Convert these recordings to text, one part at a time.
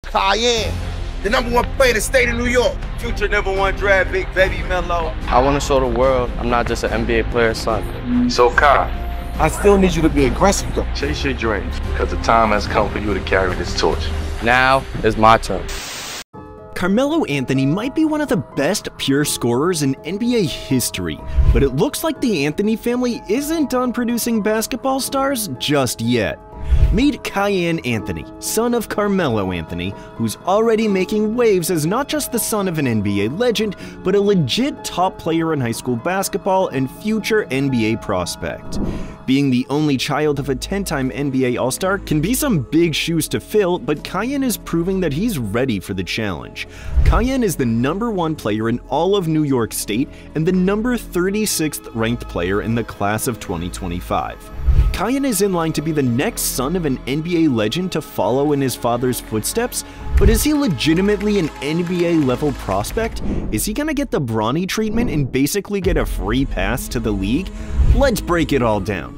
Kiyan, the #1 player in the state of New York. Future #1 draft pick, baby Melo. I want to show the world I'm not just an NBA player's son. So, Kai, I still need you to be aggressive, though. chase your dreams, because the time has come for you to carry this torch. Now is my turn. Carmelo Anthony might be one of the best pure scorers in NBA history, but it looks like the Anthony family isn't done producing basketball stars just yet. Meet Kiyan Anthony, son of Carmelo Anthony, who's already making waves as not just the son of an NBA legend, but a legit top player in high school basketball and future NBA prospect. Being the only child of a 10-time NBA All-Star can be some big shoes to fill, but Kiyan is proving that he's ready for the challenge. Kiyan is the #1 player in all of New York State and the number 36th ranked player in the class of 2025. Kiyan is in line to be the next son of an NBA legend to follow in his father's footsteps, but is he legitimately an NBA-level prospect? Is he gonna get the Bronny treatment and basically get a free pass to the league? Let's break it all down.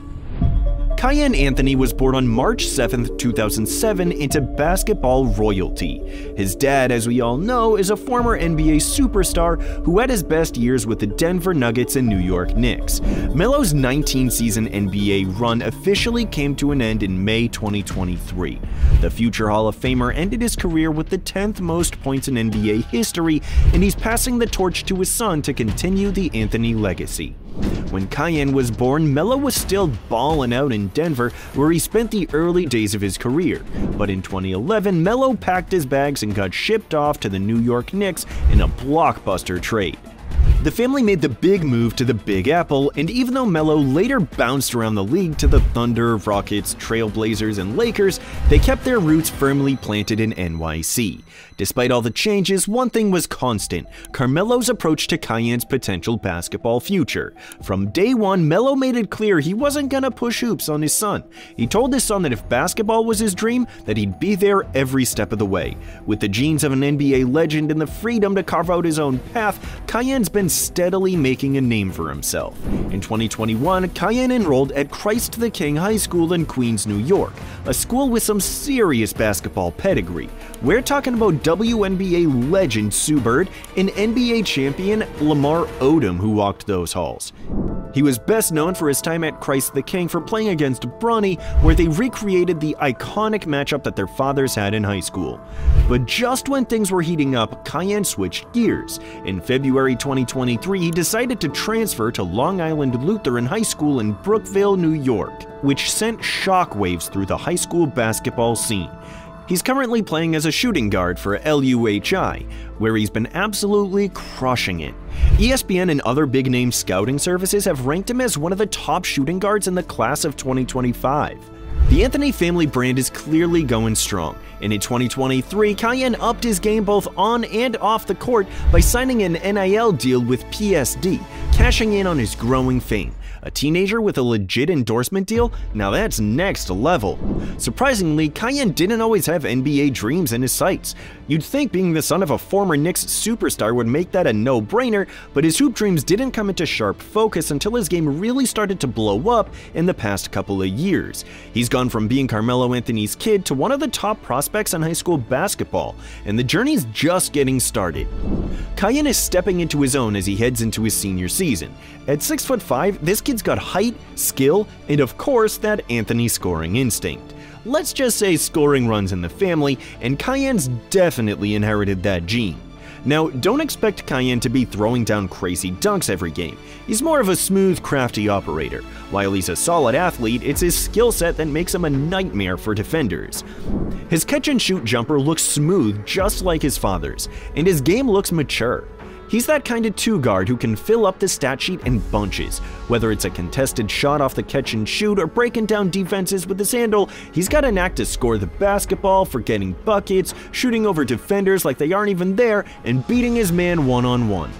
Kiyan Anthony was born on March 7, 2007 into basketball royalty. His dad, as we all know, is a former NBA superstar who had his best years with the Denver Nuggets and New York Knicks. Melo's 19-season NBA run officially came to an end in May 2023. The future Hall of Famer ended his career with the 10th most points in NBA history, and he's passing the torch to his son to continue the Anthony legacy. When Kiyan was born, Melo was still balling out in Denver, where he spent the early days of his career. But in 2011, Melo packed his bags and got shipped off to the New York Knicks in a blockbuster trade. The family made the big move to the Big Apple, and even though Melo later bounced around the league to the Thunder, Rockets, Trailblazers, and Lakers, they kept their roots firmly planted in NYC. Despite all the changes, one thing was constant: Carmelo's approach to Kiyan's potential basketball future. From day one, Melo made it clear he wasn't gonna push hoops on his son. He told his son that if basketball was his dream, that he'd be there every step of the way. With the genes of an NBA legend and the freedom to carve out his own path, Kiyan's been steadily making a name for himself. In 2021, Kiyan enrolled at Christ the King High School in Queens, New York, a school with some serious basketball pedigree. We're talking about WNBA legend Sue Bird and NBA champion Lamar Odom, who walked those halls. He was best known for his time at Christ the King for playing against Bronny, where they recreated the iconic matchup that their fathers had in high school. But just when things were heating up, Kiyan switched gears. In February 2023, he decided to transfer to Long Island Lutheran High School in Brookville, New York, which sent shockwaves through the high school basketball scene. He's currently playing as a shooting guard for LUHI, where he's been absolutely crushing it. ESPN and other big-name scouting services have ranked him as one of the top shooting guards in the class of 2025. The Anthony family brand is clearly going strong, and in 2023, Kiyan upped his game both on and off the court by signing an NIL deal with PSD, cashing in on his growing fame. A teenager with a legit endorsement deal? Now that's next level. Surprisingly, Kiyan didn't always have NBA dreams in his sights. You'd think being the son of a former Knicks superstar would make that a no-brainer, but his hoop dreams didn't come into sharp focus until his game really started to blow up in the past couple of years. He's gone from being Carmelo Anthony's kid to one of the top prospects in high school basketball, and the journey's just getting started. Kiyan is stepping into his own as he heads into his senior season. At 6'5", this kid's got height, skill, and of course that Anthony scoring instinct. Let's just say scoring runs in the family, and Kiyan's definitely inherited that gene. Now, don't expect Kiyan to be throwing down crazy dunks every game. He's more of a smooth, crafty operator. While he's a solid athlete, it's his skill set that makes him a nightmare for defenders. His catch-and-shoot jumper looks smooth just like his father's, and his game looks mature. He's that kind of two-guard who can fill up the stat sheet in bunches. Whether it's a contested shot off the catch and shoot or breaking down defenses with his handle, he's got a knack to score the basketball, for getting buckets, shooting over defenders like they aren't even there, and beating his man one-on-one.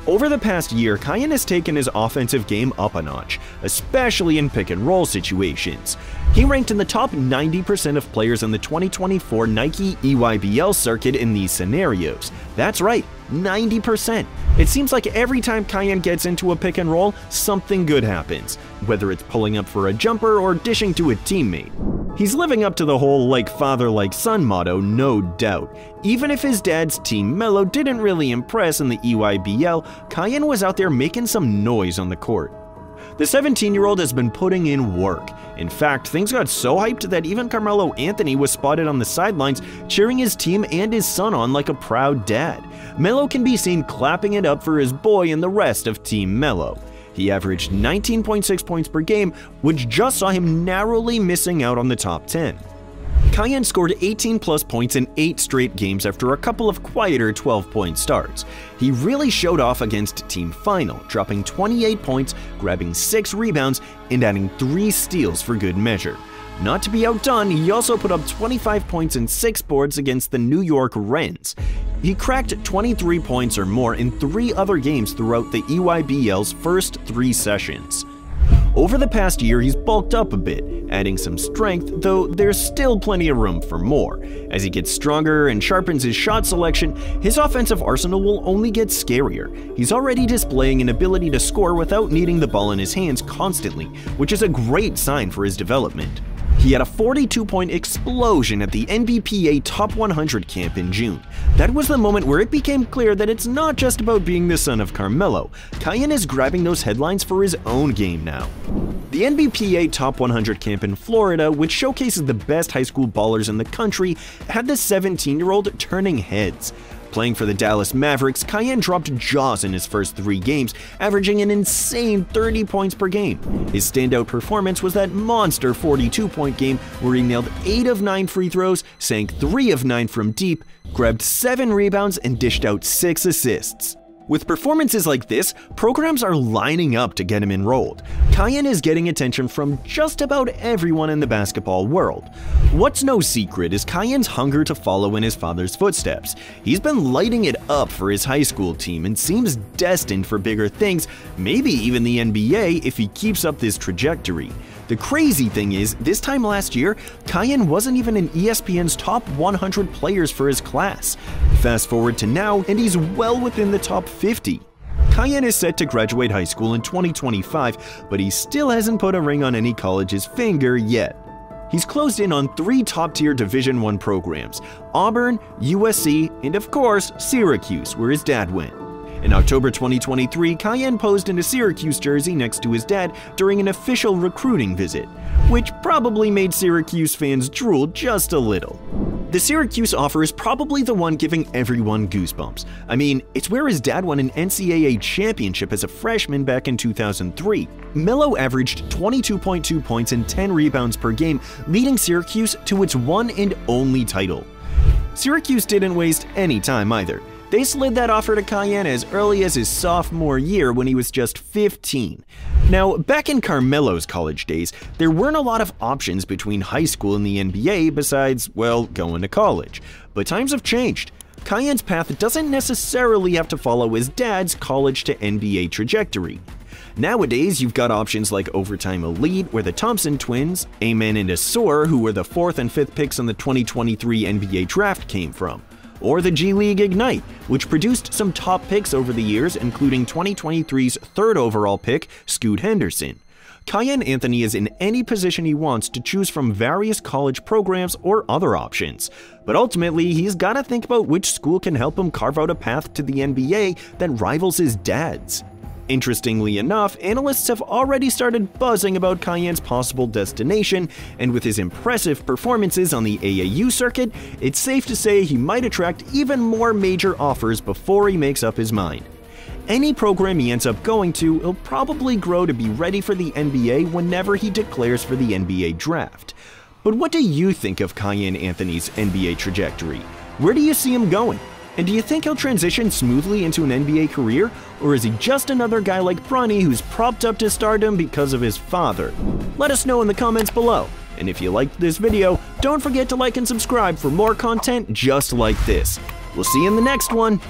Over the past year, Kiyan has taken his offensive game up a notch, especially in pick-and-roll situations. He ranked in the top 90% of players in the 2024 Nike EYBL circuit in these scenarios. That's right, 90%. It seems like every time Kiyan gets into a pick-and-roll, something good happens, whether it's pulling up for a jumper or dishing to a teammate. He's living up to the whole like father like son motto, no doubt. Even if his dad's team Melo didn't really impress in the EYBL, Kiyan was out there making some noise on the court. The 17-year-old has been putting in work. In fact, things got so hyped that even Carmelo Anthony was spotted on the sidelines cheering his team and his son on like a proud dad. Melo can be seen clapping it up for his boy and the rest of Team Melo. He averaged 19.6 points per game, which just saw him narrowly missing out on the top 10. Kiyan scored 18+ points in 8 straight games after a couple of quieter 12-point starts. He really showed off against Team Final, dropping 28 points, grabbing 6 rebounds, and adding 3 steals for good measure. Not to be outdone, he also put up 25 points and 6 boards against the New York Rens. He cracked 23 points or more in 3 other games throughout the EYBL's first 3 sessions. Over the past year, he's bulked up a bit, adding some strength, though there's still plenty of room for more. As he gets stronger and sharpens his shot selection, his offensive arsenal will only get scarier. He's already displaying an ability to score without needing the ball in his hands constantly, which is a great sign for his development. He had a 42-point explosion at the NBPA Top 100 camp in June. That was the moment where it became clear that it's not just about being the son of Carmelo. Kiyan is grabbing those headlines for his own game now. The NBPA Top 100 camp in Florida, which showcases the best high school ballers in the country, had the 17-year-old turning heads. Playing for the Dallas Mavericks, Kiyan dropped jaws in his first 3 games, averaging an insane 30 points per game. His standout performance was that monster 42-point game where he nailed 8 of 9 free throws, sank 3 of 9 from deep, grabbed 7 rebounds, and dished out 6 assists. With performances like this, programs are lining up to get him enrolled. Kiyan is getting attention from just about everyone in the basketball world. What's no secret is Kiyan's hunger to follow in his father's footsteps. He's been lighting it up for his high school team and seems destined for bigger things, maybe even the NBA if he keeps up this trajectory. The crazy thing is, this time last year, Kiyan wasn't even in ESPN's top 100 players for his class. Fast forward to now, and he's well within the top 50. Kiyan is set to graduate high school in 2025, but he still hasn't put a ring on any college's finger yet. He's closed in on 3 top-tier Division I programs: Auburn, USC, and of course, Syracuse, where his dad went. In October 2023, Kiyan posed in a Syracuse jersey next to his dad during an official recruiting visit, which probably made Syracuse fans drool just a little. The Syracuse offer is probably the one giving everyone goosebumps. I mean, it's where his dad won an NCAA championship as a freshman back in 2003. Melo averaged 22.2 points and 10 rebounds per game, leading Syracuse to its one and only title. Syracuse didn't waste any time either. They slid that offer to Kiyan as early as his sophomore year when he was just 15. Now, back in Carmelo's college days, there weren't a lot of options between high school and the NBA besides, well, going to college. But times have changed. Kiyan's path doesn't necessarily have to follow his dad's college to NBA trajectory. Nowadays, you've got options like Overtime Elite, where the Thompson twins, Amen and Asor, who were the 4th and 5th picks in the 2023 NBA draft, came from. Or the G League Ignite, which produced some top picks over the years, including 2023's 3rd overall pick, Scoot Henderson. Kiyan Anthony is in any position he wants to choose from various college programs or other options. But ultimately, he's got to think about which school can help him carve out a path to the NBA that rivals his dad's. Interestingly enough, analysts have already started buzzing about Kiyan's possible destination, and with his impressive performances on the AAU circuit, it's safe to say he might attract even more major offers before he makes up his mind. Any program he ends up going to, he'll probably grow to be ready for the NBA whenever he declares for the NBA draft. But what do you think of Kiyan Anthony's NBA trajectory? Where do you see him going? And do you think he'll transition smoothly into an NBA career, or is he just another guy like Bronny who's propped up to stardom because of his father? Let us know in the comments below. And if you liked this video, don't forget to like and subscribe for more content just like this. We'll see you in the next one.